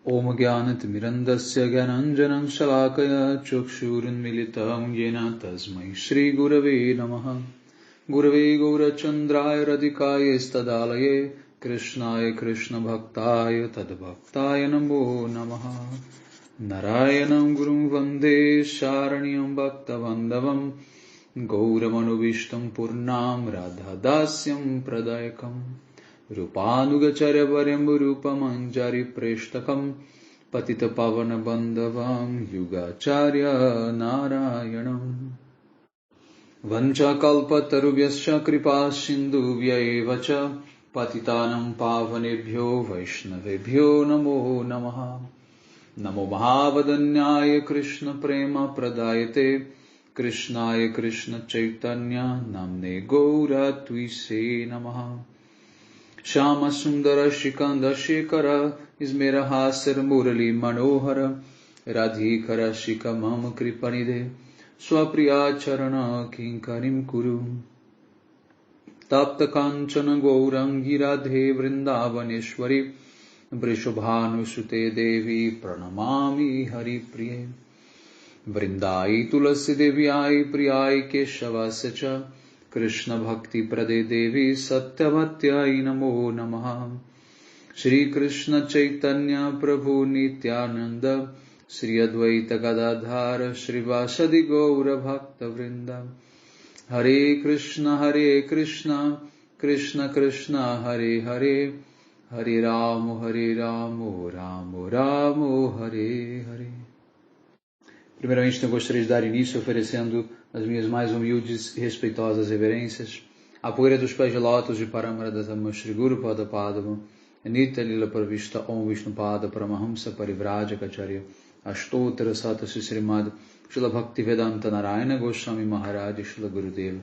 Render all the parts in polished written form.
Om Gyanatimirandasya Gyananjanam Shalakaya Chukshurunmilitam Yena Tasmai Shri Gurave Namaha Gurave Gaurachandraya Radhikaya Stadalaye Krishnaya Krishna Bhaktaya Tadbhaktaya Namo Namaha Narayanam Gurum Vande Sharanyam Bhaktavandavam Gauramanu Purnam Radhadasyam Pradayakam Rupanugacharya Varyam Rupamanjari Preshtakam Patita Pavana Bandhavam Yugacharya Narayanam Vancha Kalpatarubhyascha Kripa Sindhu Vyaevacha Patitanam Pavanebhyo Vaishnavebhyo Namo Namaha Namo Mahavadanyaya Krishna Prema Pradayate Krishnaya Krishna Chaitanya Namne Gaura Tuise Namaha Shama Sundara Shikanda Shekara Ismerahasar Murali Manohara Radhikara Shikamam Kripanide Swapriya Charana Kinkarim Kuru Tapta Kanchana Gourangi Radhe Vrindavaneshwari Vrishabhanu Sute Devi Pranamami Hari Priye Vrindai Tulasi Devyai Priyai Keshavasya Krishna Bhakti Prade Devi Satyavatyai Namo Namaha Shri Krishna Chaitanya Prabhu Nityananda Shri Advaita Gadadhara Shri Vasadi Gaura Bhakta Vrinda Hare Krishna Krishna Krishna Hare Hare Hare Ramo Ramo Hare Hare. Primeiramente, eu gostaria de dar início oferecendo as minhas mais humildes e respeitosas reverências à poeira dos pés de lótus de Paramaradattama Shri Guru Pada Padma, Nitya Lila Pravishta Om Vishnu Pada Paramahamsa Parivrajacharya Ashtottara Sata Srimad Srila Bhaktivedanta Narayana Goswami Maharaj Srila Gurudeva,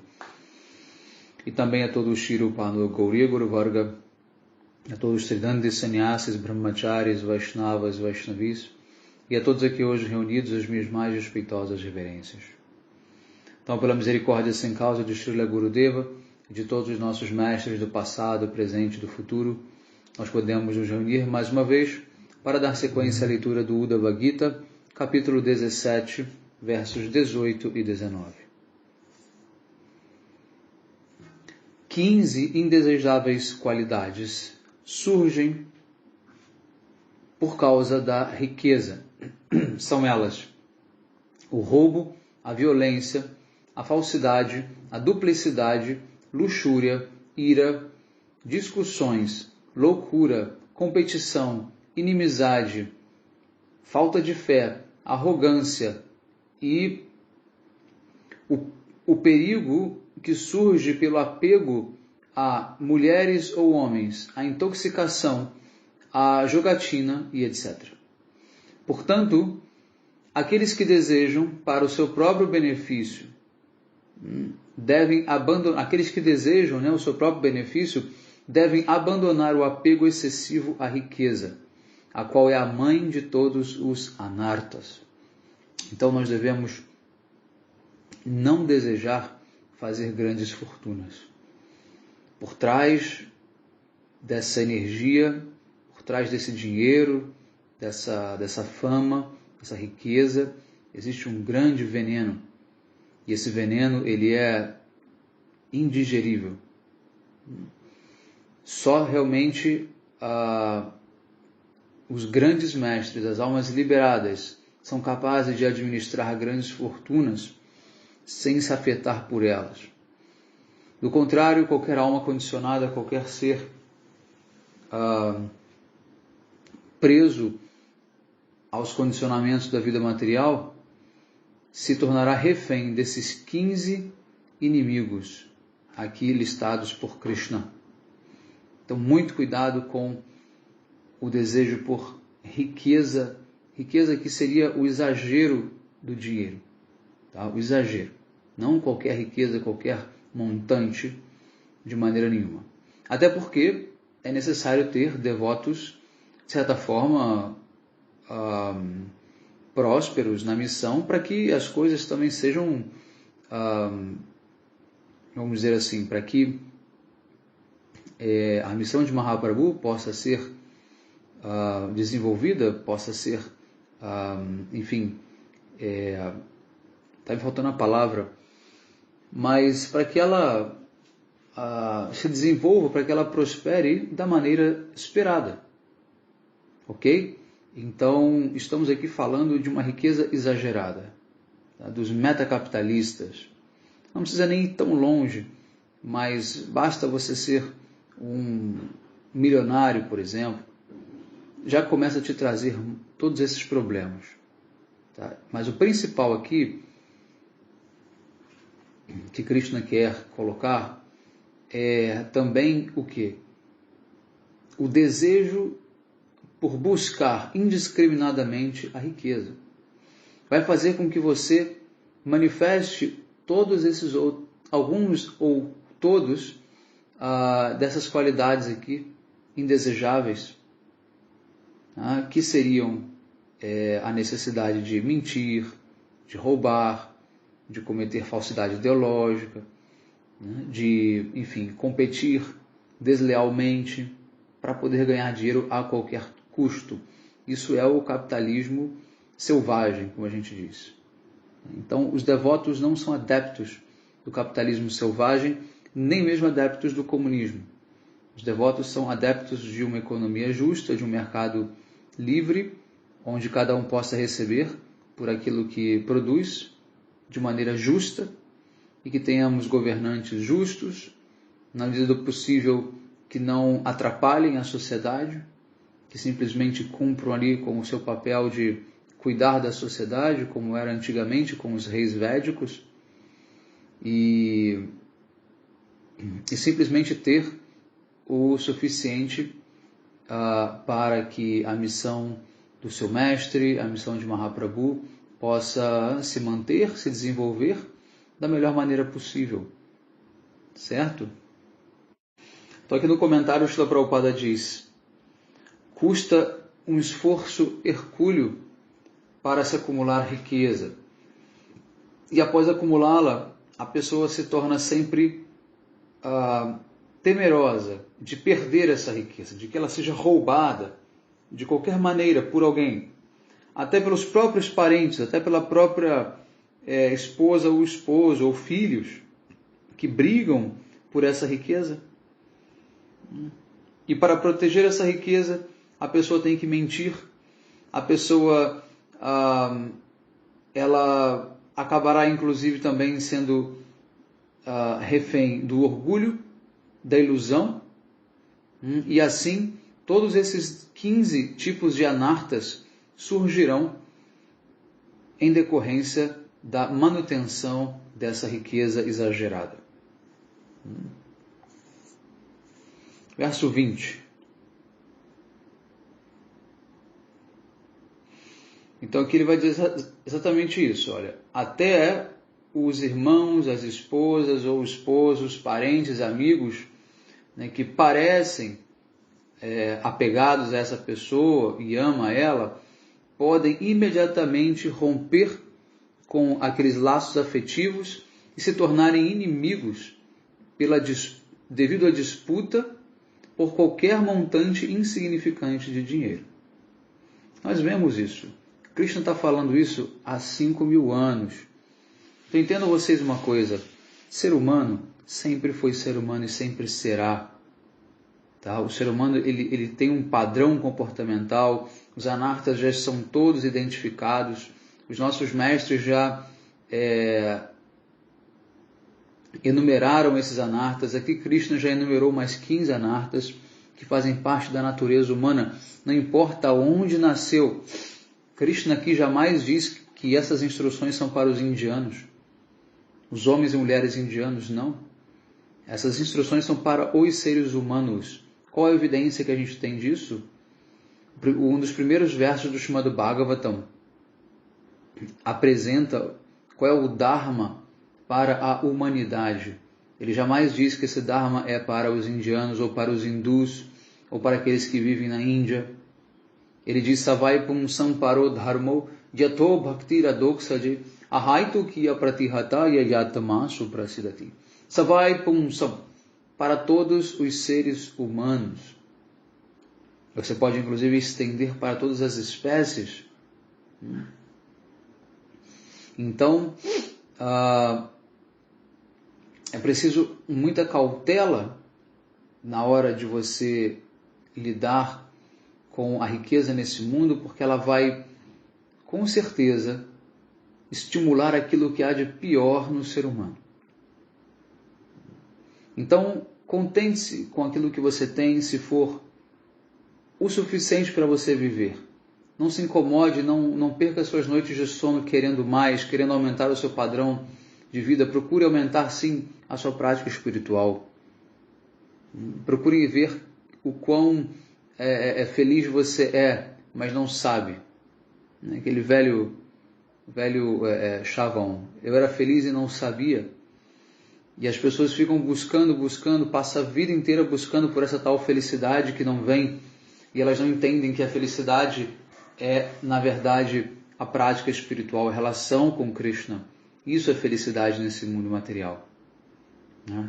e também a todo o Shri Upanu Gauriya Guru Varga, a todos os Tridandis, Sannyasis, Brahmacharis, Vaishnavas, Vaishnavis, e a todos aqui hoje reunidos as minhas mais respeitosas reverências. Então, pela misericórdia sem causa de Srila Gurudeva e de todos os nossos mestres do passado, presente e do futuro, nós podemos nos reunir mais uma vez para dar sequência à leitura do Uddhava Gita, capítulo 17, versos 18 e 19. 15 indesejáveis qualidades surgem por causa da riqueza. São elas: o roubo, a violência, a falsidade, a duplicidade, luxúria, ira, discussões, loucura, competição, inimizade, falta de fé, arrogância e o perigo que surge pelo apego a mulheres ou homens, a intoxicação, a jogatina e etc. Portanto, aqueles que desejam para o seu próprio benefício devem abandonar, aqueles que desejam, o seu próprio benefício devem abandonar o apego excessivo à riqueza, a qual é a mãe de todos os anartas. Então nós devemos não desejar fazer grandes fortunas. Por trás dessa energia, por trás desse dinheiro, dessa fama, dessa riqueza, existe um grande veneno. E esse veneno, ele é indigerível. Só realmente os grandes mestres, as almas liberadas, são capazes de administrar grandes fortunas sem se afetar por elas. Do contrário, qualquer alma condicionada, qualquer ser preso aos condicionamentos da vida material, se tornará refém desses 15 inimigos aqui listados por Krishna. Então, muito cuidado com o desejo por riqueza, riqueza que seria o exagero do dinheiro, tá? O exagero, não qualquer riqueza, qualquer montante, de maneira nenhuma. Até porque é necessário ter devotos, de certa forma, prósperos na missão, para que as coisas também sejam, vamos dizer assim, para que a missão de Mahaprabhu possa ser desenvolvida, possa ser, enfim, está me faltando a palavra, mas para que ela se desenvolva, para que ela prospere da maneira esperada. Ok? Então, estamos aqui falando de uma riqueza exagerada, tá? Dos metacapitalistas. Não precisa nem ir tão longe, mas basta você ser um milionário, por exemplo, já começa a te trazer todos esses problemas. Tá? Mas o principal aqui, que Krishna quer colocar, é também o quê? O desejo por buscar indiscriminadamente a riqueza. Vai fazer com que você manifeste todos esses alguns ou todos dessas qualidades aqui indesejáveis, que seriam a necessidade de mentir, de roubar, de cometer falsidade ideológica, de, enfim, competir deslealmente para poder ganhar dinheiro a qualquer custo. Isso é o capitalismo selvagem, como a gente diz. Então, os devotos não são adeptos do capitalismo selvagem, nem mesmo adeptos do comunismo. Os devotos são adeptos de uma economia justa, de um mercado livre, onde cada um possa receber por aquilo que produz, de maneira justa, e que tenhamos governantes justos, na medida do possível que não atrapalhem a sociedade, que simplesmente cumpram ali com o seu papel de cuidar da sociedade, como era antigamente com os reis védicos, e simplesmente ter o suficiente para que a missão do seu mestre, a missão de Mahaprabhu, possa se manter, se desenvolver da melhor maneira possível. Certo? Então aqui no comentário o Srila Prabhupada diz: custa um esforço hercúleo para se acumular riqueza. E após acumulá-la, a pessoa se torna sempre temerosa de perder essa riqueza, de que ela seja roubada de qualquer maneira por alguém, até pelos próprios parentes, até pela própria esposa ou esposo ou filhos que brigam por essa riqueza. E para proteger essa riqueza, a pessoa tem que mentir, a pessoa ela acabará inclusive também sendo refém do orgulho, da ilusão, e assim todos esses 15 tipos de anartas surgirão em decorrência da manutenção dessa riqueza exagerada. Verso 20. Então aqui ele vai dizer exatamente isso, olha, até os irmãos, as esposas ou esposos, parentes, amigos, né, que parecem apegados a essa pessoa e ama ela, podem imediatamente romper com aqueles laços afetivos e se tornarem inimigos devido à disputa por qualquer montante insignificante de dinheiro. Nós vemos isso. Krishna está falando isso há 5.000 anos. Então entendam vocês uma coisa, ser humano sempre foi ser humano e sempre será. Tá? O ser humano ele tem um padrão comportamental, os anartas já são todos identificados, os nossos mestres já enumeraram esses anartas, aqui Krishna já enumerou mais 15 anartas que fazem parte da natureza humana, não importa onde nasceu. Krishna aqui jamais diz que essas instruções são para os indianos, os homens e mulheres indianos, não. Essas instruções são para os seres humanos. Qual a evidência que a gente tem disso? Um dos primeiros versos do Srimad Bhagavatam apresenta qual é o Dharma para a humanidade. Ele jamais diz que esse Dharma é para os indianos ou para os hindus ou para aqueles que vivem na Índia. Ele diz Savai Pumsam Paro Dharmo Yato Bhakti Radoksaje Ahaitu Kiya Pratihata Yayatama Suprasidati. Savai Pumsam, para todos os seres humanos. Você pode, inclusive, estender para todas as espécies. Então, é preciso muita cautela na hora de você lidar com a riqueza nesse mundo, porque ela vai, com certeza, estimular aquilo que há de pior no ser humano. Então, contente-se com aquilo que você tem, se for o suficiente para você viver. Não se incomode, não perca suas noites de sono querendo mais, querendo aumentar o seu padrão de vida. Procure aumentar, sim, a sua prática espiritual. Procure ver o quão feliz você é, mas não sabe. Aquele velho chavão. Eu era feliz e não sabia. E as pessoas ficam buscando, passa a vida inteira buscando por essa tal felicidade que não vem. E elas não entendem que a felicidade é, na verdade, a prática espiritual, a relação com Krishna. Isso é felicidade nesse mundo material.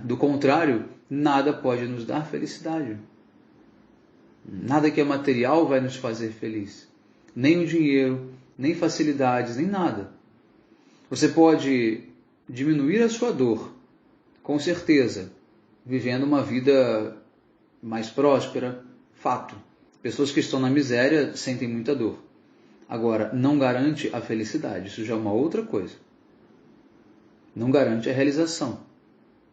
Do contrário, nada pode nos dar felicidade. Nada que é material vai nos fazer feliz. Nem o dinheiro, nem facilidades, nem nada. Você pode diminuir a sua dor, com certeza, vivendo uma vida mais próspera, fato. Pessoas que estão na miséria sentem muita dor. Agora, não garante a felicidade, isso já é uma outra coisa. Não garante a realização,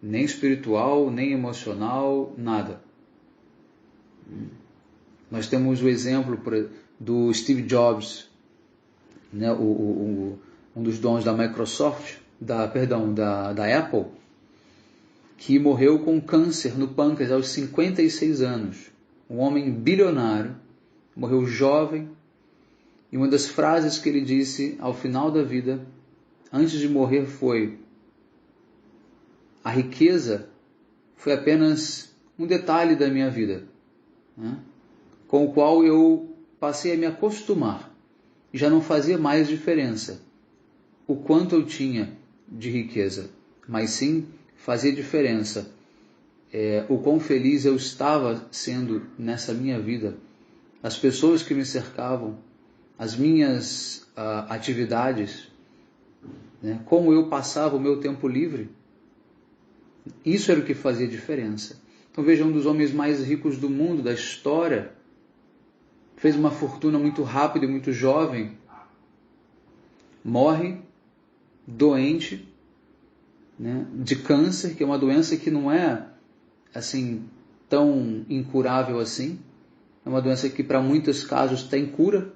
nem espiritual, nem emocional, nada. Nós temos o exemplo do Steve Jobs, né, um dos donos da Microsoft, da Apple, que morreu com câncer no pâncreas aos 56 anos. Um homem bilionário, morreu jovem, e uma das frases que ele disse ao final da vida, antes de morrer, foi: a riqueza foi apenas um detalhe da minha vida, com o qual eu passei a me acostumar, e já não fazia mais diferença o quanto eu tinha de riqueza, mas sim fazia diferença o quão feliz eu estava sendo nessa minha vida, as pessoas que me cercavam, as minhas atividades, como eu passava o meu tempo livre. Isso era o que fazia diferença. Então veja, um dos homens mais ricos do mundo, da história, fez uma fortuna muito rápida e muito jovem, morre doente, de câncer, que é uma doença que não é assim tão incurável assim. É uma doença que para muitos casos tem cura,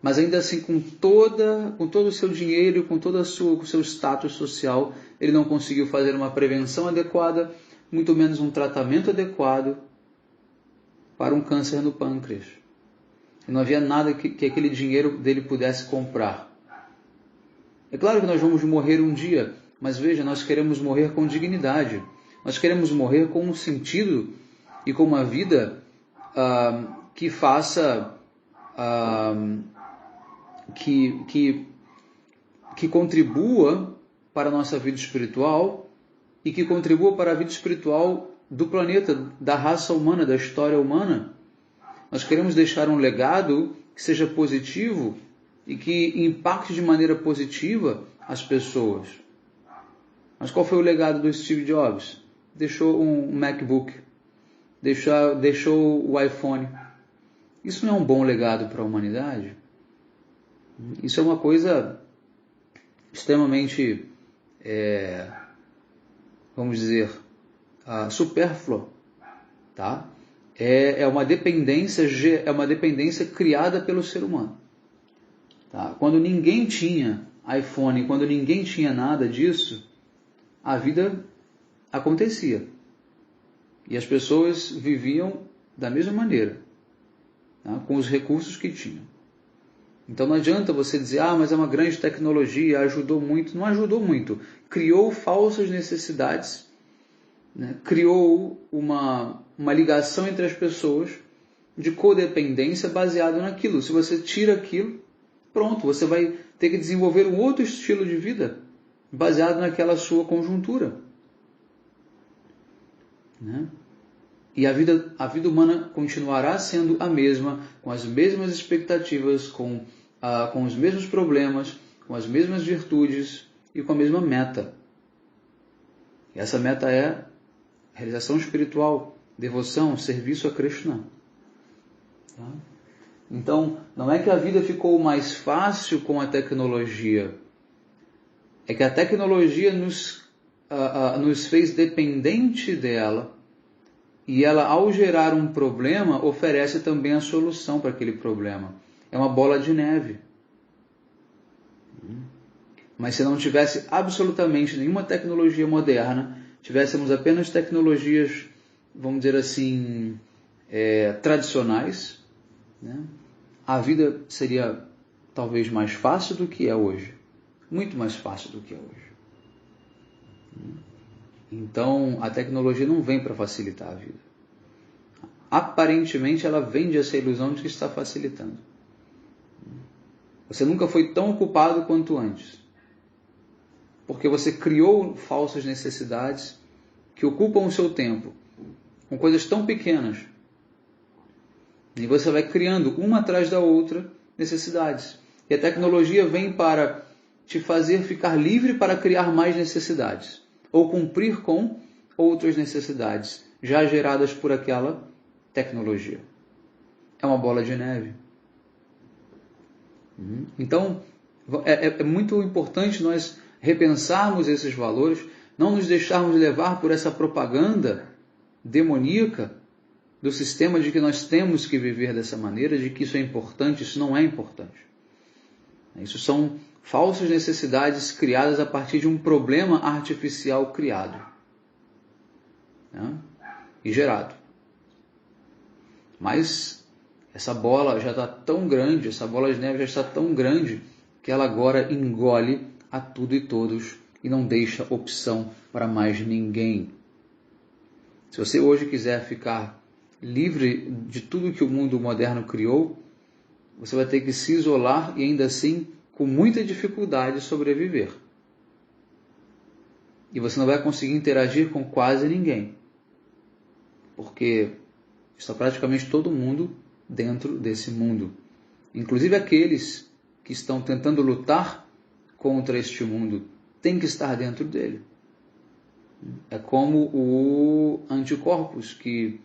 mas ainda assim com todo o seu dinheiro, com todo o seu status social, ele não conseguiu fazer uma prevenção adequada, muito menos um tratamento adequado para um câncer no pâncreas. E não havia nada que aquele dinheiro dele pudesse comprar. É claro que nós vamos morrer um dia, mas veja, nós queremos morrer com dignidade. Nós queremos morrer com um sentido e com uma vida que faça, que contribua para a nossa vida espiritual e que contribua para a vida espiritual do planeta, da raça humana, da história humana. Nós queremos deixar um legado que seja positivo e que impacte de maneira positiva as pessoas. Mas qual foi o legado do Steve Jobs? Deixou um MacBook, deixou o iPhone. Isso não é um bom legado para a humanidade? Isso é uma coisa extremamente, vamos dizer, supérflua, tá? É uma dependência criada pelo ser humano. Tá? Quando ninguém tinha iPhone, quando ninguém tinha nada disso, a vida acontecia. E as pessoas viviam da mesma maneira, tá? Com os recursos que tinham. Então não adianta você dizer, mas é uma grande tecnologia, ajudou muito. Não ajudou muito. Criou falsas necessidades, criou uma ligação entre as pessoas de codependência baseado naquilo. Se você tira aquilo, pronto, você vai ter que desenvolver um outro estilo de vida baseado naquela sua conjuntura. E a vida humana continuará sendo a mesma, com as mesmas expectativas, com os mesmos problemas, com as mesmas virtudes e com a mesma meta. E essa meta é realização espiritual, devoção, serviço a Krishna. Tá? Então, não é que a vida ficou mais fácil com a tecnologia, é que a tecnologia nos fez dependente dela, e ela, ao gerar um problema, oferece também a solução para aquele problema. É uma bola de neve. Mas se não tivesse absolutamente nenhuma tecnologia moderna, tivéssemos apenas tecnologias, vamos dizer assim, tradicionais, né? A vida seria talvez mais fácil do que é hoje. Muito mais fácil do que é hoje. Então, a tecnologia não vem para facilitar a vida. Aparentemente, ela vende essa ilusão de que está facilitando. Você nunca foi tão ocupado quanto antes. Porque você criou falsas necessidades que ocupam o seu tempo com coisas tão pequenas. E você vai criando uma atrás da outra necessidades. E a tecnologia vem para te fazer ficar livre para criar mais necessidades. Ou cumprir com outras necessidades já geradas por aquela tecnologia. É uma bola de neve. Então, é muito importante nós repensarmos esses valores, não nos deixarmos levar por essa propaganda demoníaca do sistema de que nós temos que viver dessa maneira, de que isso é importante, isso não é importante. Isso são falsas necessidades criadas a partir de um problema artificial criado, né? E gerado. Mas essa bola já está tão grande, essa bola de neve já está tão grande, que ela agora engole a tudo e todos e não deixa opção para mais ninguém. Se você hoje quiser ficar livre de tudo que o mundo moderno criou, você vai ter que se isolar e ainda assim, com muita dificuldade, sobreviver. E você não vai conseguir interagir com quase ninguém, porque está praticamente todo mundo dentro desse mundo. Inclusive aqueles que estão tentando lutar contra este mundo têm que estar dentro dele. É como o anticorpos, que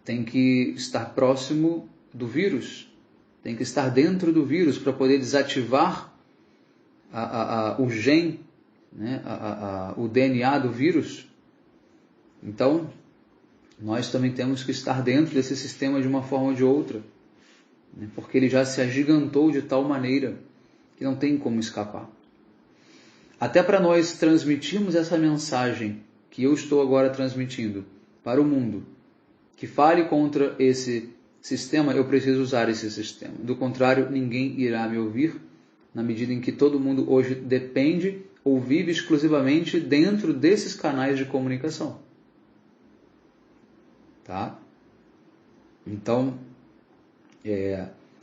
tem que estar próximo do vírus, tem que estar dentro do vírus para poder desativar o gene, né? O DNA do vírus. Então, nós também temos que estar dentro desse sistema de uma forma ou de outra, né? Porque ele já se agigantou de tal maneira que não tem como escapar. Até para nós transmitirmos essa mensagem que eu estou agora transmitindo para o mundo, que fale contra esse sistema, eu preciso usar esse sistema. Do contrário, ninguém irá me ouvir, na medida em que todo mundo hoje depende ou vive exclusivamente dentro desses canais de comunicação. Tá? Então,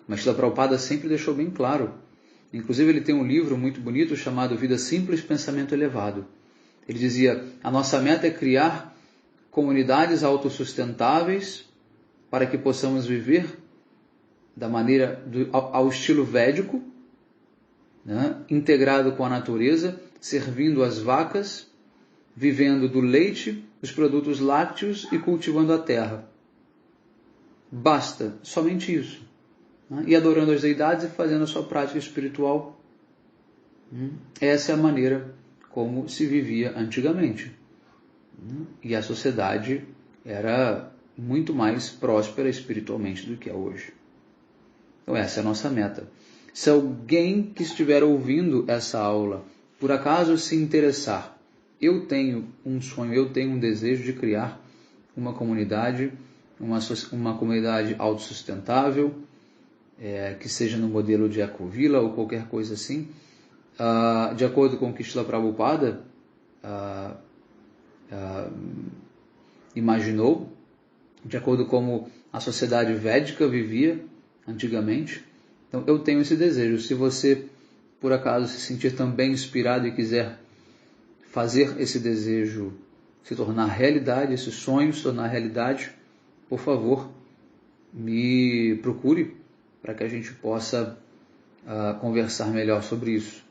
mas Srila Prabhupada sempre deixou bem claro. Inclusive ele tem um livro muito bonito chamado Vida Simples, Pensamento Elevado. Ele dizia, a nossa meta é criar comunidades autossustentáveis para que possamos viver da maneira ao estilo védico, né? Integrado com a natureza, servindo as vacas, vivendo do leite, dos produtos lácteos e cultivando a terra. Basta, somente isso. Né? E adorando as deidades e fazendo a sua prática espiritual. Essa é a maneira como se vivia antigamente. E a sociedade era muito mais próspera espiritualmente do que é hoje. Então essa é a nossa meta. Se alguém que estiver ouvindo essa aula, por acaso se interessar, eu tenho um sonho, eu tenho um desejo de criar uma comunidade, uma comunidade autossustentável, que seja no modelo de Ecovila ou qualquer coisa assim, de acordo com o que Srila Prabhupada imaginou, de acordo com como a sociedade védica vivia antigamente. Então eu tenho esse desejo. Se você por acaso se sentir também inspirado e quiser fazer esse desejo se tornar realidade, esse sonho se tornar realidade, por favor, me procure para que a gente possa conversar melhor sobre isso,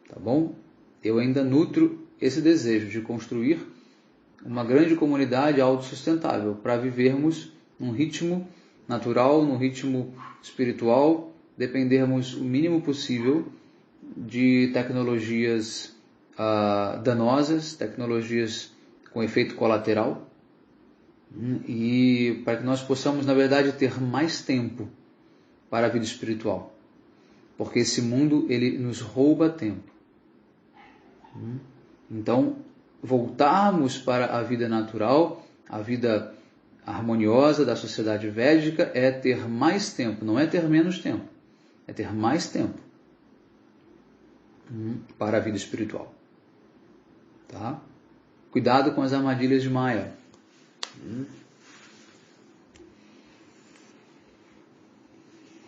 tá bom? Eu ainda nutro esse desejo de construir uma grande comunidade autossustentável para vivermos num ritmo natural, num ritmo espiritual, dependermos o mínimo possível de tecnologias danosas, tecnologias com efeito colateral, e para que nós possamos, na verdade, ter mais tempo para a vida espiritual, porque esse mundo ele nos rouba tempo. Então, voltarmos para a vida natural, a vida harmoniosa da sociedade védica é ter mais tempo, não é ter menos tempo, é ter mais tempo para a vida espiritual. Tá? Cuidado com as armadilhas de Maya.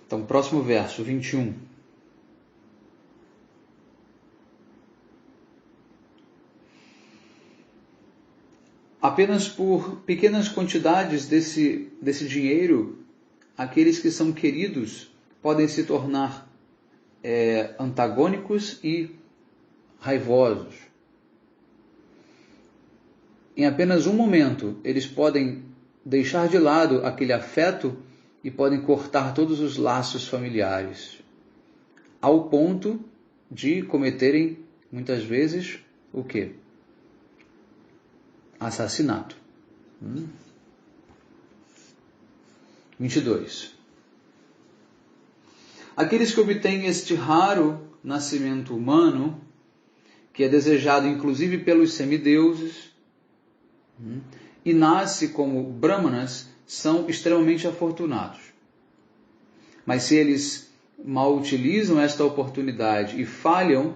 Então, próximo verso, 21. Apenas por pequenas quantidades desse dinheiro, aqueles que são queridos podem se tornar antagônicos e raivosos. Em apenas um momento, eles podem deixar de lado aquele afeto e podem cortar todos os laços familiares, ao ponto de cometerem, muitas vezes, o quê? Assassinato. 22. Aqueles que obtêm este raro nascimento humano, que é desejado inclusive pelos semideuses, e nasce como brahmanas, são extremamente afortunados. Mas se eles mal utilizam esta oportunidade e falham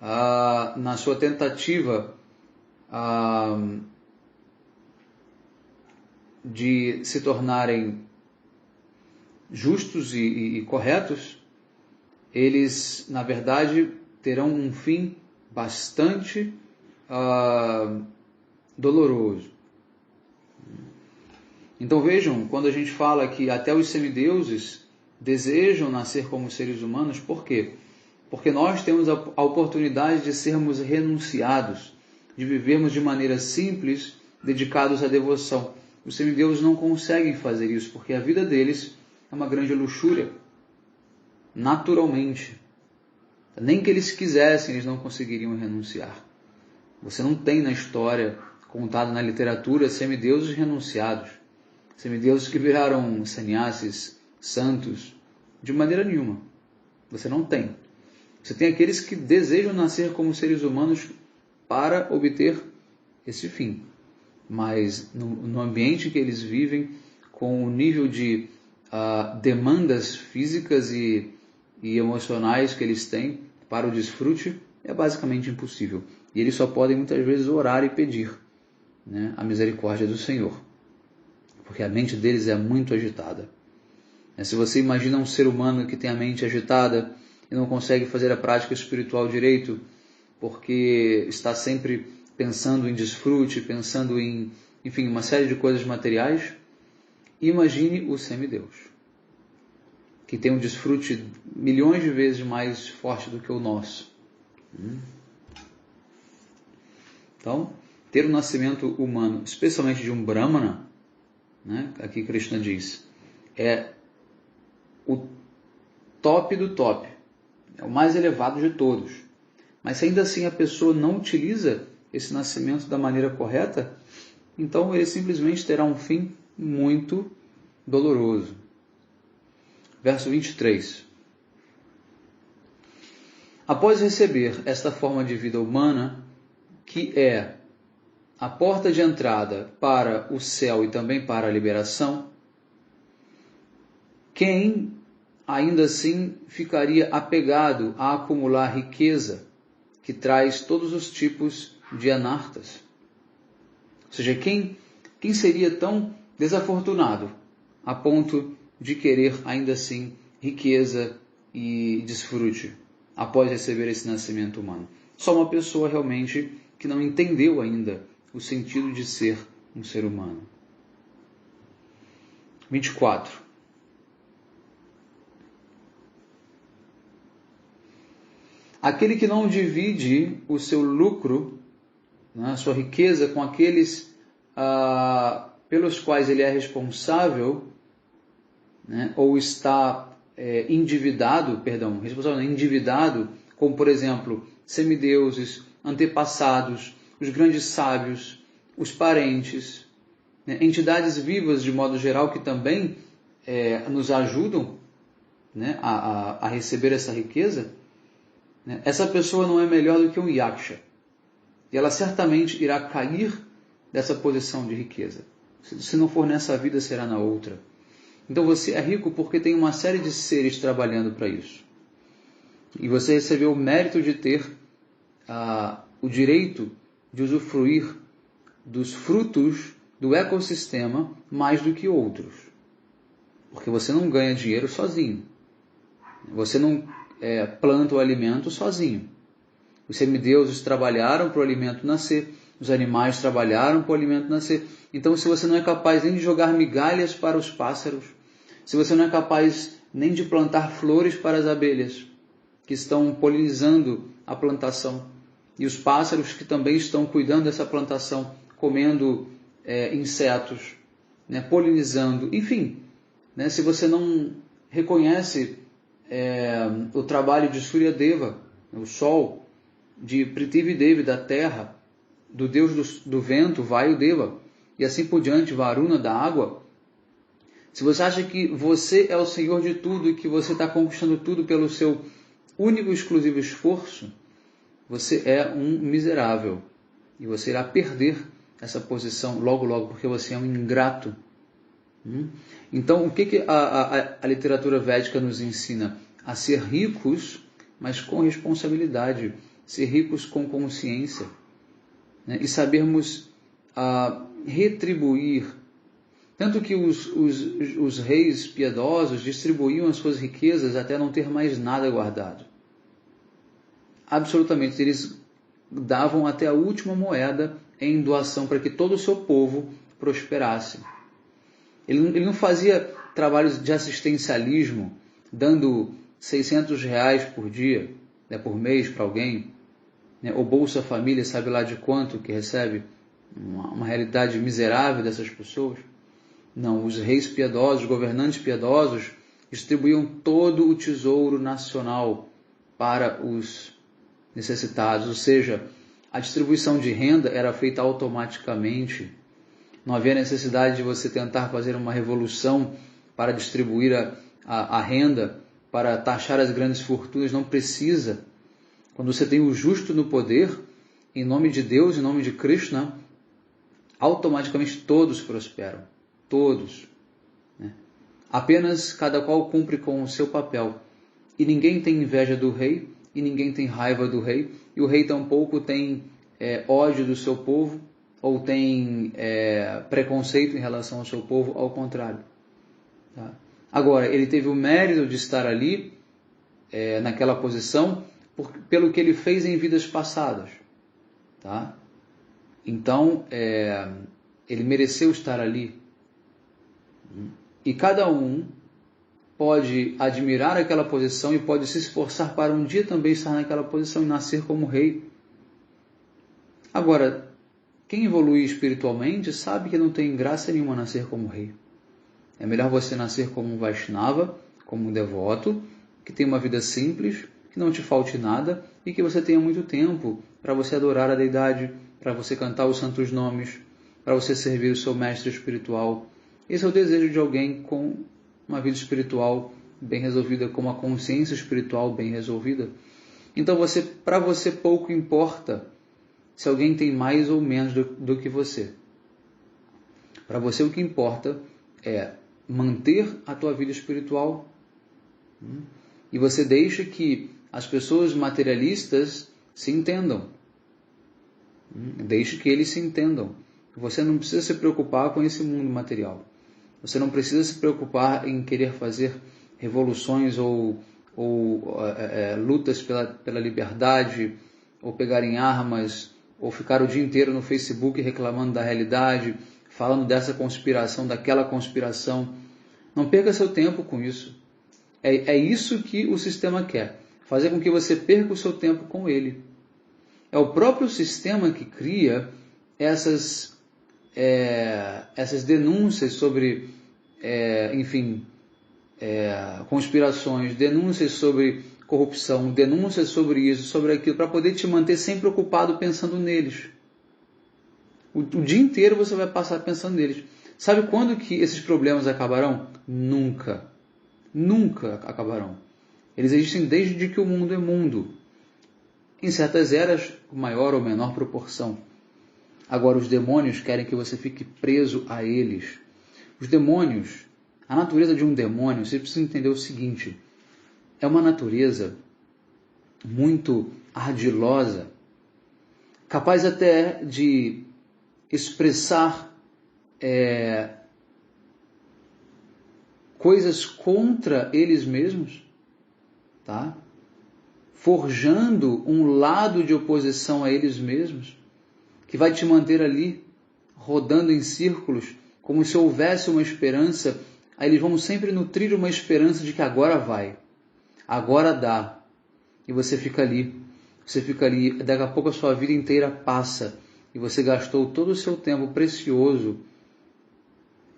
na sua tentativa de se tornarem justos e corretos, eles, na verdade, terão um fim bastante doloroso. Então vejam, quando a gente fala que até os semideuses desejam nascer como seres humanos, por quê? Porque nós temos a oportunidade de sermos renunciados, de vivermos de maneira simples, dedicados à devoção. Os semideuses não conseguem fazer isso, porque a vida deles é uma grande luxúria, naturalmente. Nem que eles quisessem, eles não conseguiriam renunciar. Você não tem na história, contado na literatura, semideuses renunciados. Semideuses que viraram sannyasis, santos, de maneira nenhuma. Você não tem. Você tem aqueles que desejam nascer como seres humanos para obter esse fim. Mas no ambiente que eles vivem, com o nível de demandas físicas e emocionais que eles têm para o desfrute, é basicamente impossível. E eles só podem muitas vezes orar e pedir, né, a misericórdia do Senhor. Porque a mente deles é muito agitada. Se você imagina um ser humano que tem a mente agitada e não consegue fazer a prática espiritual direito, porque está sempre pensando em desfrute, pensando em, enfim, uma série de coisas materiais, imagine o semideus, que tem um desfrute milhões de vezes mais forte do que o nosso. Então, ter um nascimento humano, especialmente de um brahmana, né, aqui Krishna diz, é o top do top, é o mais elevado de todos. Mas se ainda assim a pessoa não utiliza esse nascimento da maneira correta, então ele simplesmente terá um fim muito doloroso. Verso 23. Após receber esta forma de vida humana, que é a porta de entrada para o céu e também para a liberação, quem ainda assim ficaria apegado a acumular riqueza que traz todos os tipos de anartas? Ou seja, quem seria tão desafortunado a ponto de querer ainda assim riqueza e desfrute após receber esse nascimento humano? Só uma pessoa realmente que não entendeu ainda o sentido de ser um ser humano. 24. Aquele que não divide o seu lucro, né, a sua riqueza com aqueles pelos quais ele é responsável, né, ou está endividado, como por exemplo, semideuses, antepassados, os grandes sábios, os parentes, né, entidades vivas de modo geral que também nos ajudam, né, a receber essa riqueza, né, essa pessoa não é melhor do que um yaksha. E ela certamente irá cair dessa posição de riqueza. Se não for nessa vida, será na outra. Então você é rico porque tem uma série de seres trabalhando para isso. E você recebeu o mérito de ter o direito de usufruir dos frutos do ecossistema mais do que outros. Porque você não ganha dinheiro sozinho. Você não planta o alimento sozinho. Os semideuses trabalharam para o alimento nascer. Os animais trabalharam para o alimento nascer. Então, se você não é capaz nem de jogar migalhas para os pássaros, se você não é capaz nem de plantar flores para as abelhas, que estão polinizando a plantação, e os pássaros que também estão cuidando dessa plantação, comendo insetos, né, polinizando, enfim, né, se você não reconhece o trabalho de Suryadeva, o Sol, de Prithvi Devi, da terra, do deus do vento, Vayudeva, e assim por diante, Varuna, da água. Se você acha que você é o senhor de tudo e que você está conquistando tudo pelo seu único e exclusivo esforço, você é um miserável. E você irá perder essa posição logo, logo, porque você é um ingrato. Então, o que a literatura védica nos ensina? A ser ricos, mas com responsabilidade. Ser ricos com consciência, né? E sabermos retribuir. Tanto que os reis piedosos distribuíam as suas riquezas até não ter mais nada guardado. Absolutamente, eles davam até a última moeda em doação para que todo o seu povo prosperasse. Ele não fazia trabalhos de assistencialismo, dando R$600 por dia, né, por mês para alguém, né, ou Bolsa Família, sabe lá de quanto que recebe, uma realidade miserável dessas pessoas. Não, os reis piedosos, os governantes piedosos, distribuíam todo o tesouro nacional para os necessitados, ou seja, a distribuição de renda era feita automaticamente. Não havia necessidade de você tentar fazer uma revolução para distribuir a renda, para taxar as grandes fortunas, não precisa. Quando você tem o justo no poder, em nome de Deus, em nome de Krishna, automaticamente todos prosperam. Todos. Né? Apenas cada qual cumpre com o seu papel. E ninguém tem inveja do rei, e ninguém tem raiva do rei, e o rei tampouco tem ódio do seu povo, ou tem preconceito em relação ao seu povo, ao contrário. Tá? Agora, ele teve o mérito de estar ali, naquela posição, pelo que ele fez em vidas passadas. Tá? Então, ele mereceu estar ali. E cada um pode admirar aquela posição e pode se esforçar para um dia também estar naquela posição e nascer como rei. Agora, quem evolui espiritualmente sabe que não tem graça nenhuma nascer como rei. É melhor você nascer como um Vaishnava, como um devoto, que tem uma vida simples, que não te falte nada e que você tenha muito tempo para você adorar a deidade, para você cantar os santos nomes, para você servir o seu mestre espiritual. Esse é o desejo de alguém com uma vida espiritual bem resolvida, com uma consciência espiritual bem resolvida. Então, para você pouco importa se alguém tem mais ou menos do que você. Para você o que importa é manter a tua vida espiritual. E você deixa que as pessoas materialistas se entendam. Deixe que eles se entendam. Você não precisa se preocupar com esse mundo material. Você não precisa se preocupar em querer fazer revoluções ou lutas pela liberdade, ou pegar em armas, ou ficar o dia inteiro no Facebook reclamando da realidade, falando dessa conspiração, daquela conspiração. Não perca seu tempo com isso. É isso que o sistema quer. Fazer com que você perca o seu tempo com ele. É o próprio sistema que cria essas denúncias sobre, conspirações, denúncias sobre corrupção, denúncias sobre isso, sobre aquilo, para poder te manter sempre ocupado pensando neles. O dia inteiro você vai passar pensando neles. Sabe quando que esses problemas acabarão? Nunca. Nunca acabarão. Eles existem desde que o mundo é mundo. Em certas eras, com maior ou menor proporção. Agora, os demônios querem que você fique preso a eles. Os demônios, a natureza de um demônio, você precisa entender o seguinte: é uma natureza muito ardilosa, capaz até de expressar coisas contra eles mesmos, tá? Forjando um lado de oposição a eles mesmos, que vai te manter ali, rodando em círculos, como se houvesse uma esperança. Aí eles vão sempre nutrir uma esperança de que agora vai, agora dá. E você fica ali, daqui a pouco a sua vida inteira passa, e você gastou todo o seu tempo precioso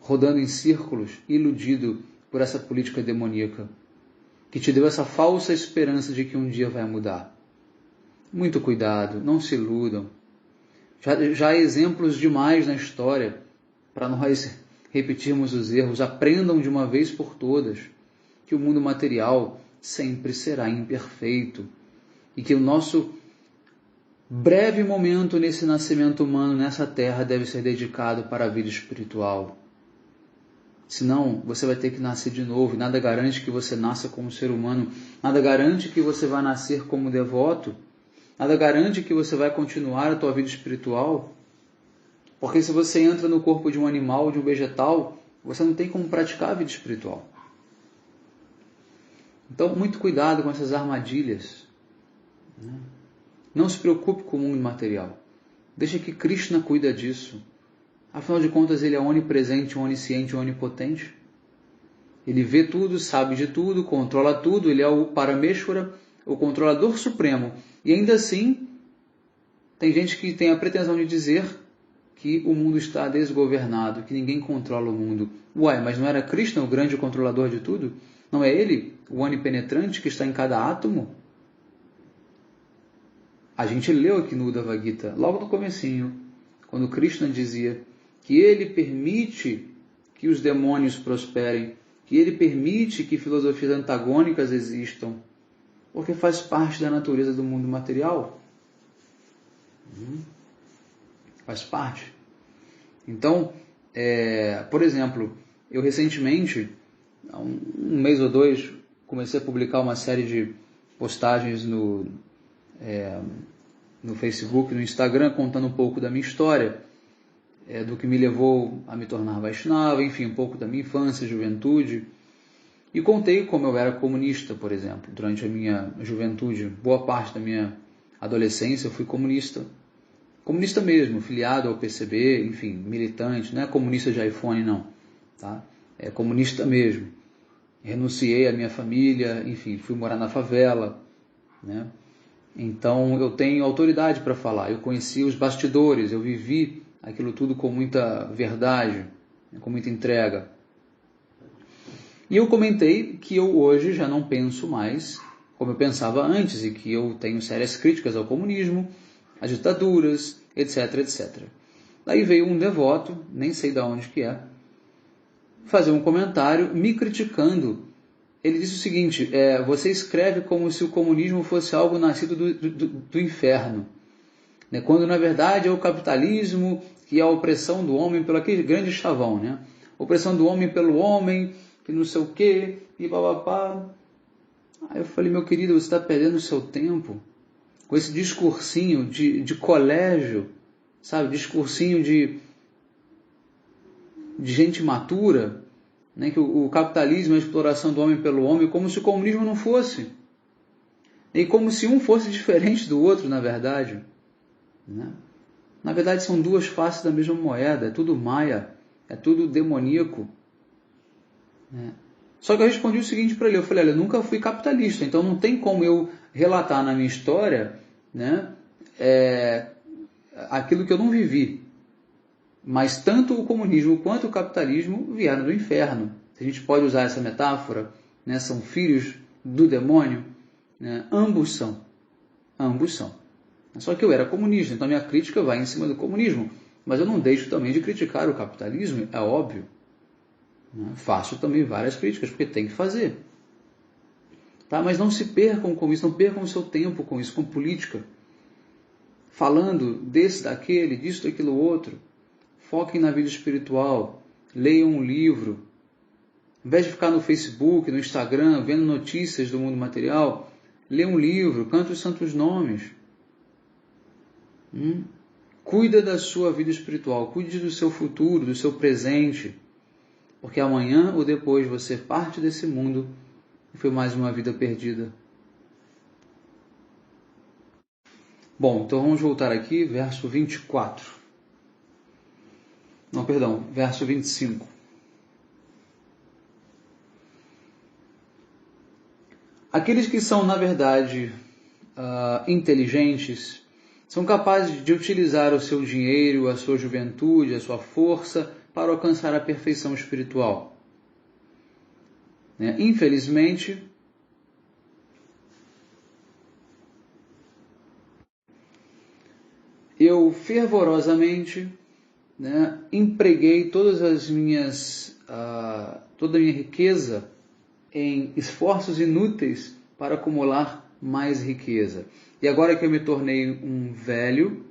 rodando em círculos, iludido por essa política demoníaca, que te deu essa falsa esperança de que um dia vai mudar. Muito cuidado, não se iludam. Já há exemplos demais na história para nós repetirmos os erros. Aprendam de uma vez por todas que o mundo material sempre será imperfeito e que o nosso breve momento nesse nascimento humano, nessa terra, deve ser dedicado para a vida espiritual. Senão, você vai ter que nascer de novo. E nada garante que você nasça como ser humano. Nada garante que você vai nascer como devoto. Nada garante que você vai continuar a tua vida espiritual. Porque se você entra no corpo de um animal, de um vegetal, você não tem como praticar a vida espiritual. Então, muito cuidado com essas armadilhas. Não se preocupe com o mundo material. Deixa que Krishna cuida disso. Afinal de contas, ele é onipresente, onisciente, onipotente. Ele vê tudo, sabe de tudo, controla tudo. Ele é o Parameshvara, o controlador supremo. E ainda assim, tem gente que tem a pretensão de dizer que o mundo está desgovernado, que ninguém controla o mundo. Uai, mas não era Krishna o grande controlador de tudo? Não é ele o onipenetrante que está em cada átomo? A gente leu aqui no Uddhava Gita, logo no comecinho, quando Krishna dizia que ele permite que os demônios prosperem, que ele permite que filosofias antagônicas existam, porque faz parte da natureza do mundo material. Faz parte. Então, por exemplo, eu recentemente, há um mês ou dois, comecei a publicar uma série de postagens no Facebook, no Instagram, contando um pouco da minha história, do que me levou a me tornar Vaishnava, enfim, um pouco da minha infância, juventude. E contei como eu era comunista, por exemplo, durante a minha juventude. Boa parte da minha adolescência eu fui comunista. Comunista mesmo, filiado ao PCB, enfim, militante. Não é comunista de iPhone, não. Tá? É comunista mesmo. Renunciei à minha família, enfim, fui morar na favela, né? Então eu tenho autoridade para falar. Eu conheci os bastidores, eu vivi aquilo tudo com muita verdade, com muita entrega. E eu comentei que eu hoje já não penso mais como eu pensava antes e que eu tenho sérias críticas ao comunismo, às ditaduras, etc, etc. Daí veio um devoto, nem sei de onde que é, fazer um comentário me criticando. Ele disse o seguinte: você escreve como se o comunismo fosse algo nascido do inferno, né? Quando na verdade é o capitalismo que é a opressão do homem pelo aquele grande chavão, né? Opressão do homem pelo homem, que não sei o quê, e papapá. Aí eu falei: meu querido, você está perdendo o seu tempo com esse discursinho de colégio, sabe? Discursinho de gente matura, né? Que o capitalismo é a exploração do homem pelo homem, como se o comunismo não fosse. E como se um fosse diferente do outro, na verdade. Né? Na verdade, são duas faces da mesma moeda, é tudo maia, é tudo demoníaco. né? Só que eu respondi o seguinte para ele, eu falei, olha, eu nunca fui capitalista, então não tem como eu relatar na minha história, né, aquilo que eu não vivi. Mas tanto o comunismo quanto o capitalismo vieram do inferno. Se a gente pode usar essa metáfora, né, são filhos do demônio, né, ambos são. Ambos são. Só que eu era comunista, então a minha crítica vai em cima do comunismo. Mas eu não deixo também de criticar o capitalismo, é óbvio. Faço também várias críticas, porque tem que fazer. Tá? Mas não se percam com isso, não percam o seu tempo com isso, com política. Falando desse, daquele, disso, daquilo outro. Foquem na vida espiritual. Leiam um livro. Em vez de ficar no Facebook, no Instagram, vendo notícias do mundo material, lê um livro, canta os santos nomes. Cuida da sua vida espiritual, cuide do seu futuro, do seu presente. Porque amanhã ou depois você parte desse mundo e foi mais uma vida perdida. Bom, então vamos voltar aqui, verso 24. Não, perdão, verso 25. Aqueles que são, na verdade, inteligentes, são capazes de utilizar o seu dinheiro, a sua juventude, a sua força para alcançar a perfeição espiritual. Infelizmente, eu fervorosamente empreguei toda a minha riqueza em esforços inúteis para acumular mais riqueza. E agora que eu me tornei um velho,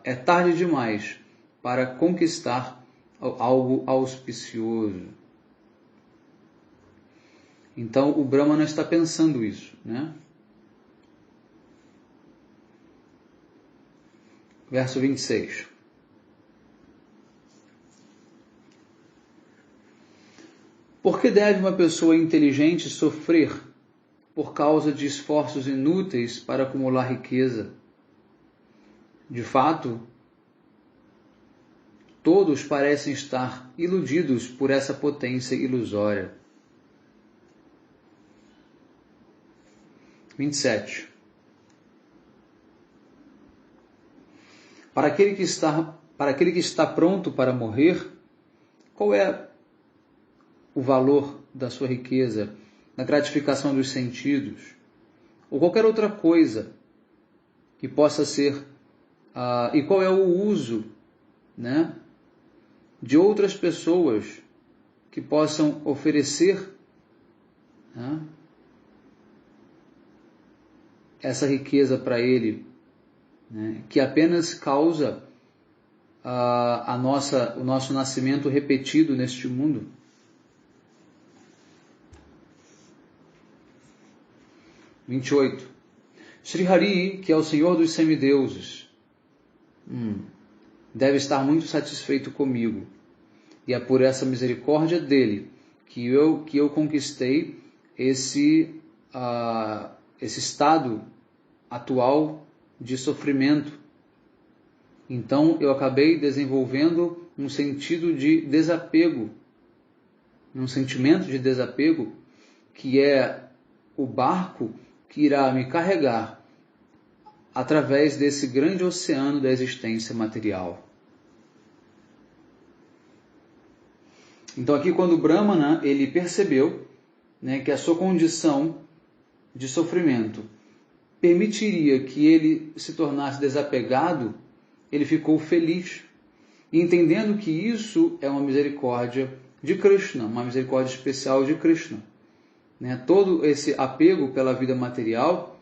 é tarde demais para conquistar algo auspicioso. Então o Brahmana está pensando isso, né? Verso 26. Por que deve uma pessoa inteligente sofrer por causa de esforços inúteis para acumular riqueza? De fato, todos parecem estar iludidos por essa potência ilusória. 27. Para aquele que está pronto para morrer, qual é o valor da sua riqueza, da gratificação dos sentidos, ou qualquer outra coisa que possa ser, e qual é o uso, de outras pessoas que possam oferecer essa riqueza para ele, que apenas causa o nosso nascimento repetido neste mundo. 28. Sri Hari, que é o Senhor dos semideuses, deve estar muito satisfeito comigo, e é por essa misericórdia dele que eu conquistei esse estado atual de sofrimento. Então eu acabei desenvolvendo um sentido de desapego, um sentimento de desapego, que é o barco que irá me carregar através desse grande oceano da existência material. Então aqui quando o Brahmana ele percebeu que a sua condição de sofrimento permitiria que ele se tornasse desapegado, ele ficou feliz, entendendo que isso é uma misericórdia de Krishna, uma misericórdia especial de Krishna. Todo esse apego pela vida material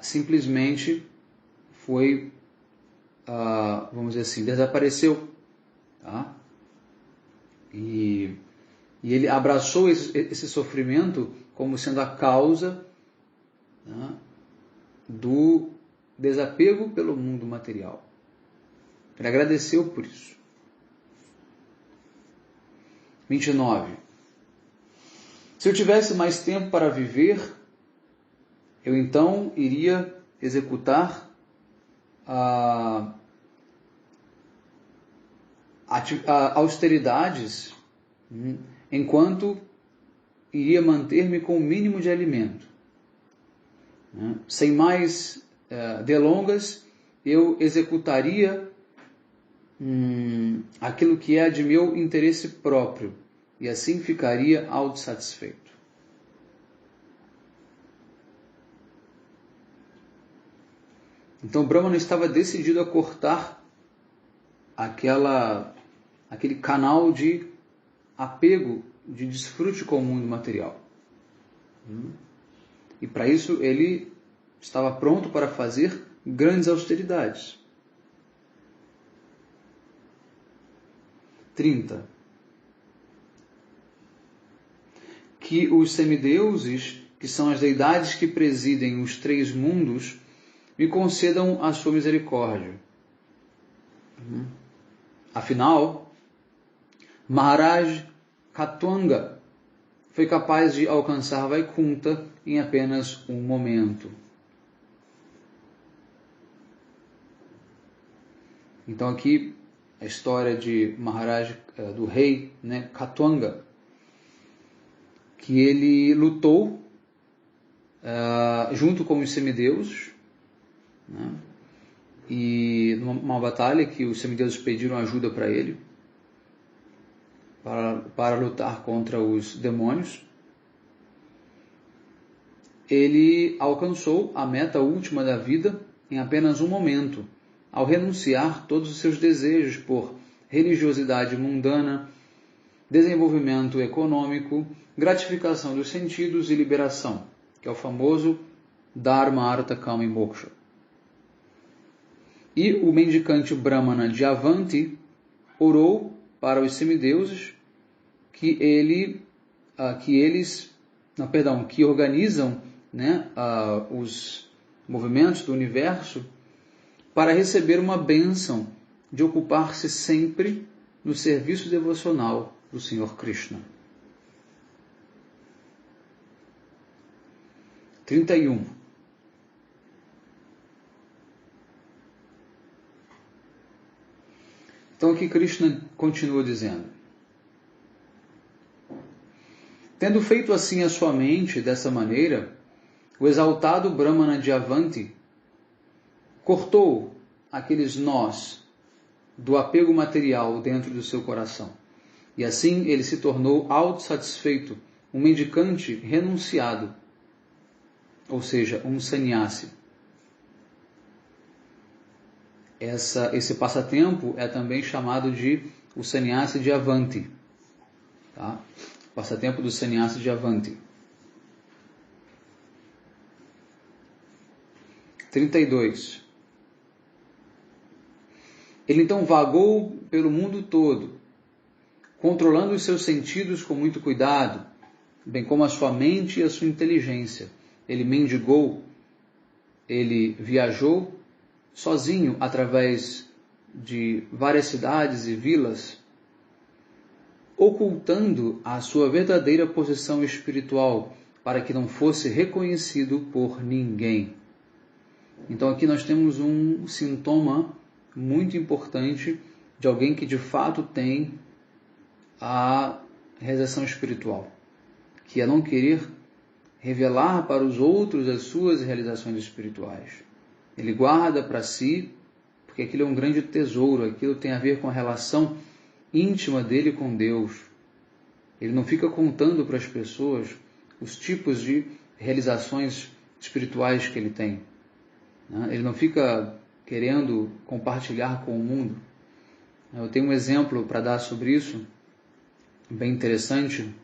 simplesmente foi, vamos dizer assim, desapareceu. Tá? E ele abraçou esse sofrimento como sendo a causa do desapego pelo mundo material. Ele agradeceu por isso. 29. Se eu tivesse mais tempo para viver, eu então iria executar a austeridades, enquanto iria manter-me com o mínimo de alimento. Sem mais delongas, eu executaria aquilo que é de meu interesse próprio, e assim ficaria autossatisfeito. Então Brahmana estava decidido a cortar aquele canal de apego, de desfrute com o mundo material. E para isso ele estava pronto para fazer grandes austeridades. 30. Que os semideuses, que são as deidades que presidem os 3 mundos, me concedam a sua misericórdia. Afinal, Maharaj Katwanga foi capaz de alcançar Vaikunta em apenas um momento. Então aqui a história de Maharaj, do rei, Katwanga, que ele lutou junto com os semideuses, e numa batalha que os semideuses pediram ajuda para ele, para lutar contra os demônios. Ele alcançou a meta última da vida em apenas um momento, ao renunciar todos os seus desejos por religiosidade mundana, desenvolvimento econômico, gratificação dos sentidos e liberação, que é o famoso Dharma, Artha, Kama e Moksha. E o mendicante Brahmana de Avanti orou para os semideuses que organizam os movimentos do universo, para receber uma bênção de ocupar-se sempre no serviço devocional do Senhor Krishna. 31. Então aqui Krishna continua dizendo: tendo feito assim a sua mente dessa maneira, o exaltado Brahmana de Avanti cortou aqueles nós do apego material dentro do seu coração. E assim ele se tornou autossatisfeito, um mendicante renunciado, ou seja, um sannyasi. Esse passatempo é também chamado de o sannyasi de Avanti. Tá? Passatempo do sannyasi de Avanti. 32. Ele então vagou pelo mundo todo, controlando os seus sentidos com muito cuidado, bem como a sua mente e a sua inteligência. Ele mendigou, ele viajou sozinho através de várias cidades e vilas, ocultando a sua verdadeira posição espiritual, para que não fosse reconhecido por ninguém. Então aqui nós temos um sintoma muito importante de alguém que de fato tem a realização espiritual, que é não querer revelar para os outros as suas realizações espirituais. Ele guarda para si, porque aquilo é um grande tesouro, aquilo tem a ver com a relação íntima dele com Deus. Ele não fica contando para as pessoas os tipos de realizações espirituais que ele tem. Ele não fica querendo compartilhar com o mundo. Eu tenho um exemplo para dar sobre isso, bem interessante.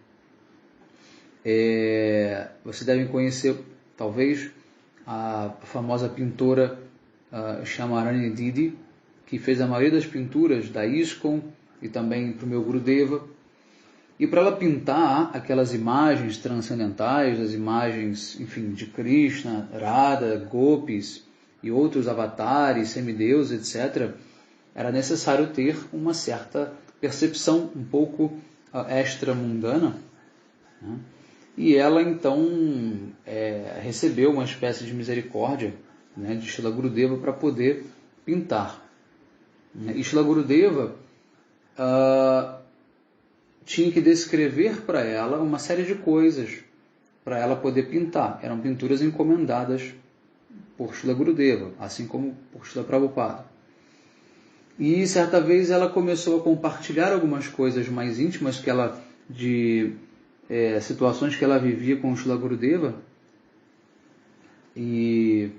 Vocês devem conhecer, talvez, a famosa pintora Shyamarani Didi, que fez a maioria das pinturas da ISKCON e também para o meu Gurudeva. E para ela pintar aquelas imagens transcendentais, as imagens, enfim, de Krishna, Radha, Gopis e outros avatares, semideuses, etc., era necessário ter uma certa percepção um pouco extramundana, né? E ela então recebeu uma espécie de misericórdia, né, de Srila Gurudeva para poder pintar. E Srila Gurudeva tinha que descrever para ela uma série de coisas para ela poder pintar. Eram pinturas encomendadas por Srila Gurudeva, assim como por Srila Prabhupada. E certa vez ela começou a compartilhar algumas coisas mais íntimas que ela, de situações que ela vivia com o Srila Gurudeva. E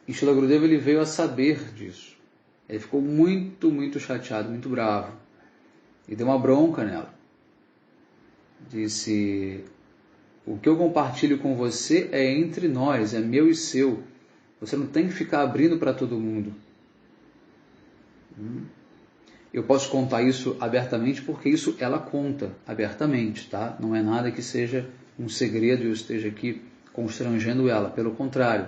Srila Gurudeva, ele veio a saber disso. Ele ficou muito, muito chateado, muito bravo. E deu uma bronca nela. Disse: o que eu compartilho com você é entre nós, é meu e seu. Você não tem que ficar abrindo para todo mundo. Eu posso contar isso abertamente porque isso ela conta abertamente, tá? Não é nada que seja um segredo e eu esteja aqui constrangendo ela. Pelo contrário,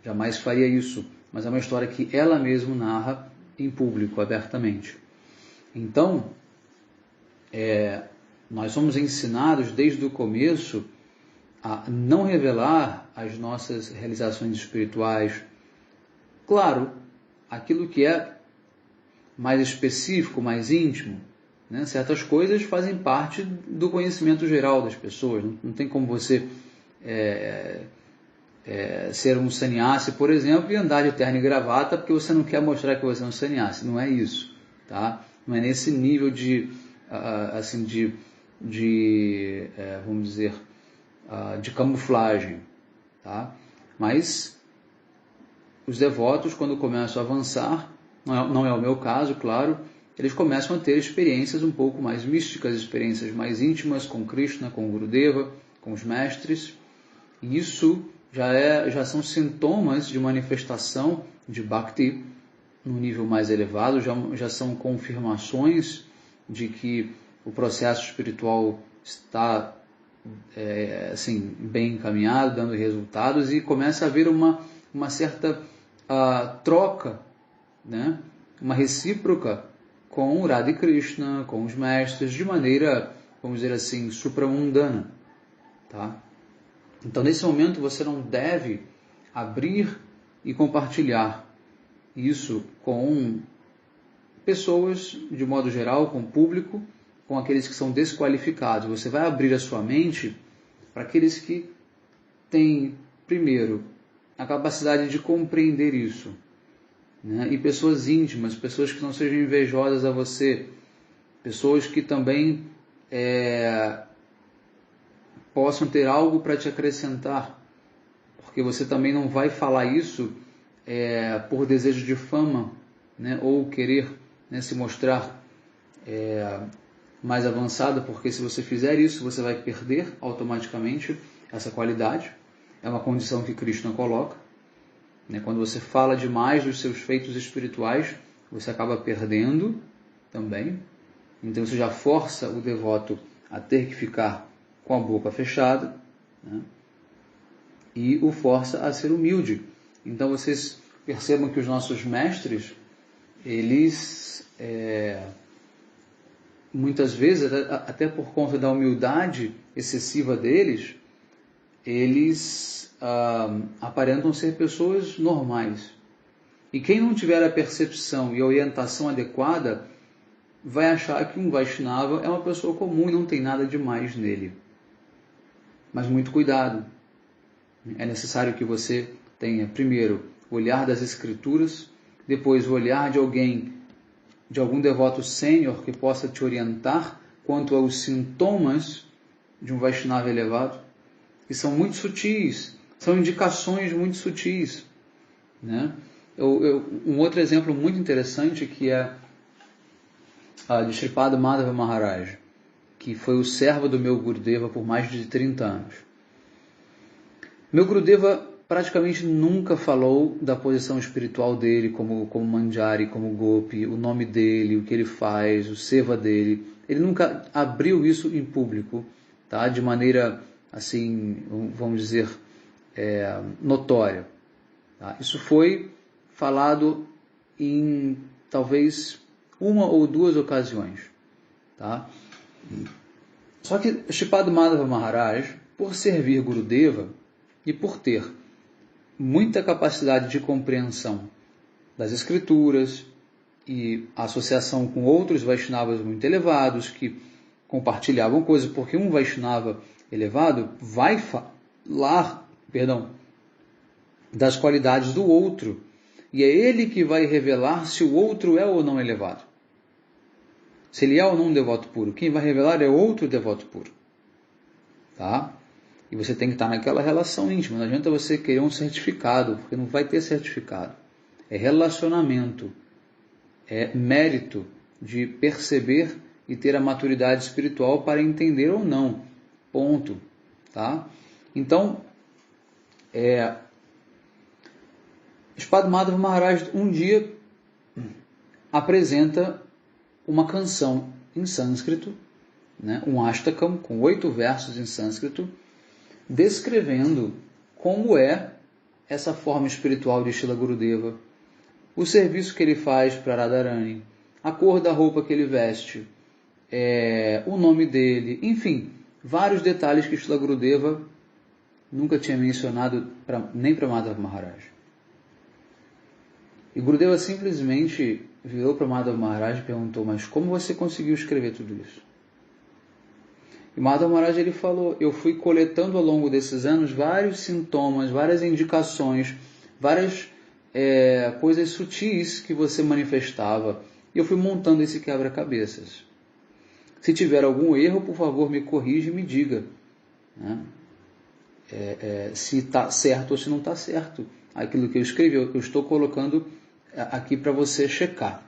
jamais faria isso. Mas é uma história que ela mesma narra em público, abertamente. Então, nós somos ensinados desde o começo a não revelar as nossas realizações espirituais. Claro, aquilo que é mais específico, mais íntimo, né? Certas coisas fazem parte do conhecimento geral das pessoas. Não tem como você ser um sannyasi, por exemplo, e andar de terno e gravata porque você não quer mostrar que você é um sannyasi. Não é isso, tá? Não é nesse nível vamos dizer, de camuflagem, tá? Mas os devotos, quando começam a avançar, não é o meu caso, claro, eles começam a ter experiências um pouco mais místicas, experiências mais íntimas com Krishna, com Gurudeva, com os mestres. E isso já são sintomas de manifestação de Bhakti no nível mais elevado, já são confirmações de que o processo espiritual está bem encaminhado, dando resultados, e começa a haver uma certa troca, né? Uma recíproca com o Radha Krishna, com os mestres, de maneira, vamos dizer assim, supramundana, tá? Então, nesse momento, você não deve abrir e compartilhar isso com pessoas, de modo geral, com o público, com aqueles que são desqualificados. Você vai abrir a sua mente para aqueles que têm, primeiro, a capacidade de compreender isso, né? E pessoas íntimas, pessoas que não sejam invejosas a você, pessoas que também possam ter algo para te acrescentar, porque você também não vai falar isso por desejo de fama, né? Ou querer, né, se mostrar mais avançado, porque se você fizer isso, você vai perder automaticamente essa qualidade. É uma condição que Krishna coloca, né? Quando você fala demais dos seus feitos espirituais, você acaba perdendo também. Então você já força o devoto a ter que ficar com a boca fechada, né? E o força a ser humilde. Então vocês percebam que os nossos mestres, eles muitas vezes, até por conta da humildade excessiva deles, eles aparentam ser pessoas normais. E quem não tiver a percepção e a orientação adequada vai achar que um Vaishnava é uma pessoa comum e não tem nada demais nele. Mas muito cuidado. É necessário que você tenha, primeiro, o olhar das Escrituras, depois o olhar de algum devoto sênior que possa te orientar quanto aos sintomas de um Vaishnava elevado, que são muito sutis, são indicações muito sutis, né? Um outro exemplo muito interessante que é de Shripad Madhava Maharaj, que foi o servo do meu Gurudeva por mais de 30 anos. Meu Gurudeva praticamente nunca falou da posição espiritual dele como Manjari, como Gopi, o nome dele, o que ele faz, o seva dele. Ele nunca abriu isso em público, tá? De maneira, assim, vamos dizer, notória. Tá? Isso foi falado em talvez uma ou duas ocasiões. Tá? Só que Shripad Madhava Maharaj, por servir Gurudeva e por ter muita capacidade de compreensão das escrituras, e a associação com outros Vaishnavas muito elevados que compartilhavam coisas, porque um Vaishnava elevado vai falar, das qualidades do outro, e é ele que vai revelar se o outro é ou não elevado. Se ele é ou não um devoto puro, quem vai revelar é outro devoto puro. Tá? E você tem que estar naquela relação íntima, não adianta você querer um certificado, porque não vai ter certificado. É relacionamento, é mérito de perceber e ter a maturidade espiritual para entender ou não. Ponto. Tá? Então, Shripad Madhava Maharaj um dia apresenta uma canção em sânscrito, né, um Ashtakam com 8 versos em sânscrito, descrevendo como é essa forma espiritual de Srila Gurudeva, o serviço que ele faz para Radharani, a cor da roupa que ele veste, o nome dele, enfim, vários detalhes que Srila Gurudeva nunca tinha mencionado nem para Madhava Maharaj. E Gurudeva simplesmente virou para Madhava Maharaj e perguntou, mas como você conseguiu escrever tudo isso? E Madhava Maharaj ele falou, eu fui coletando ao longo desses anos vários sintomas, várias indicações, várias coisas sutis que você manifestava. E eu fui montando esse quebra-cabeças. Se tiver algum erro, por favor, me corrija e me diga, né? Se está certo ou se não está certo. Aquilo que eu escrevi, eu estou colocando aqui para você checar.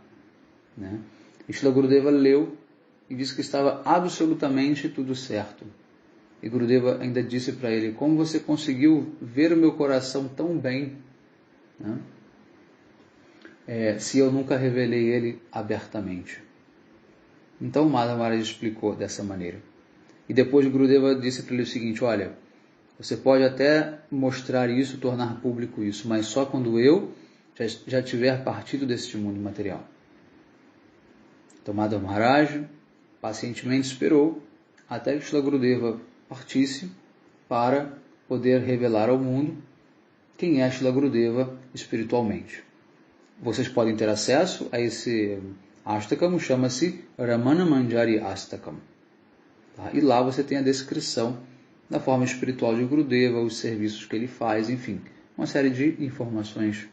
Né? E Srila Gurudeva leu e disse que estava absolutamente tudo certo. E Gurudeva ainda disse para ele, como você conseguiu ver o meu coração tão bem, né? Se eu nunca revelei ele abertamente. Então Madhava Maharaj explicou dessa maneira. E depois Gurudeva disse para ele o seguinte, olha, você pode até mostrar isso, tornar público isso, mas só quando eu já tiver partido deste mundo material. Então Madhava Maharaj pacientemente esperou até que Srila Gurudeva partisse para poder revelar ao mundo quem é Srila Gurudeva espiritualmente. Vocês podem ter acesso a esse Ashtakam, chama-se Ramana Manjari Ashtakam. Tá? E lá você tem a descrição da forma espiritual de Gurudeva, os serviços que ele faz, enfim, uma série de informações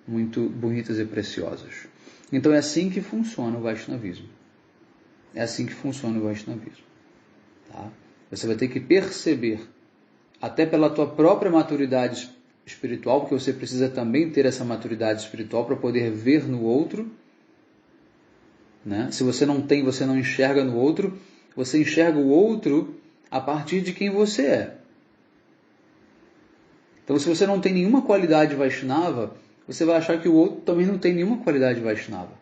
muito bonitas e preciosas. Então é assim que funciona o Vaishnavismo. É assim que funciona o Vaishnavismo. Tá? Você vai ter que perceber, até pela tua própria maturidade espiritual, porque você precisa também ter essa maturidade espiritual para poder ver no outro. Né? Se você não tem, você não enxerga no outro, você enxerga o outro a partir de quem você é. Então, se você não tem nenhuma qualidade Vaishnava, você vai achar que o outro também não tem nenhuma qualidade Vaishnava.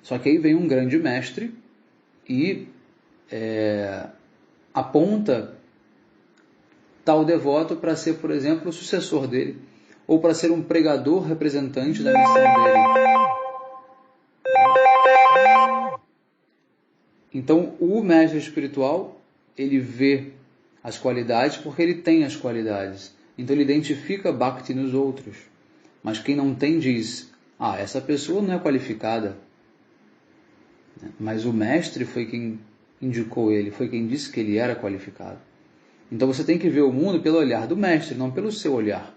Só que aí vem um grande mestre e aponta tal devoto para ser, por exemplo, o sucessor dele, ou para ser um pregador representante da missão dele. Então, o mestre espiritual, ele vê as qualidades porque ele tem as qualidades. Então, ele identifica Bhakti nos outros. Mas quem não tem diz, essa pessoa não é qualificada. Mas o mestre foi quem indicou ele, foi quem disse que ele era qualificado. Então, você tem que ver o mundo pelo olhar do mestre, não pelo seu olhar.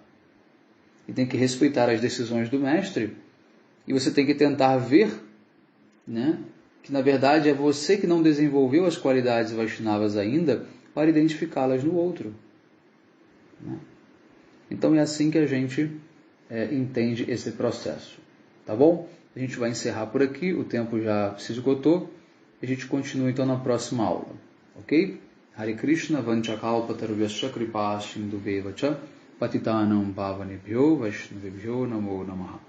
E tem que respeitar as decisões do mestre. E você tem que tentar ver, né, que na verdade é você que não desenvolveu as qualidades Vaishnavas ainda para identificá-las no outro. Né? Então é assim que a gente entende esse processo. Tá bom? A gente vai encerrar por aqui, o tempo já se esgotou. A gente continua então na próxima aula. Ok? Hare Krishna vanchakalpatarvyasya kripa sindhubheva cha patitanam pavanebhyo vaishnavebhyo namo namaha.